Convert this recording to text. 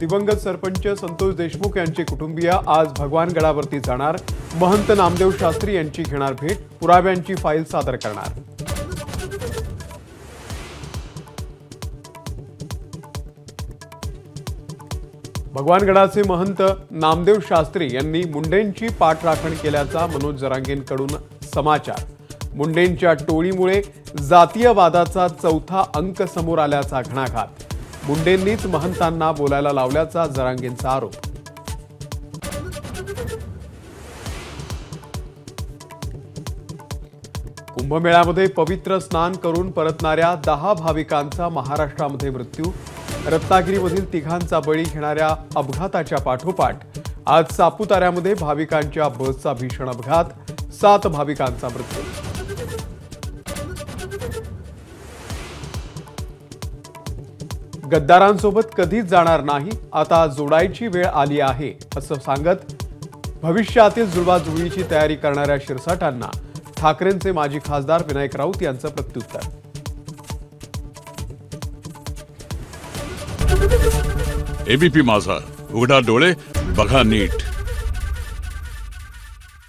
दिवंगत सरपंच संतोष देशमुख यांचे कुटुंबीय आज भगवानगडावरती जाणार। महंत नामदेव शास्त्री यांची घेणार भेट, पुराव्यांची फाईल सादर करणार। भगवानगडाचे महंत नामदेव शास्त्री यांनी मुंडेंची पाठराखण केल्याचा मनोज जरांगेंकडून समाचार। मुंडेंच्या टोळीमुळे जातीयवादाचा चौथा अंक समोर आल्याचा घणाघात। मुंडेंनीच महंतांना बोलायला लावल्याचा जरांगेंचा आरोप। कुंभमेळ्यामध्ये पवित्र स्नान करून परतणाऱ्या 10 भाविकांचा महाराष्ट्रामध्ये मृत्यू। रत्नागिरीमधील तिघांचा बळी घेणाऱ्या अपघाताच्या पाठोपाठ आज सापुताऱ्यामध्ये भाविकांच्या बसचा भीषण अपघात, 7 भाविकांचा मृत्यू। गद्दारांसोबत कधीच जाणार नाही, आता जोडायची वेळ आली आहे असं सांगत भविष्यातील जुळवाजुळवीची तयारी करणाऱ्या शिरसाटांना ठाकरेंचे माजी खासदार विनायक राऊत यांचं प्रत्युत्तर। एबीपी माझा, उघडा डोळे बघा नीट।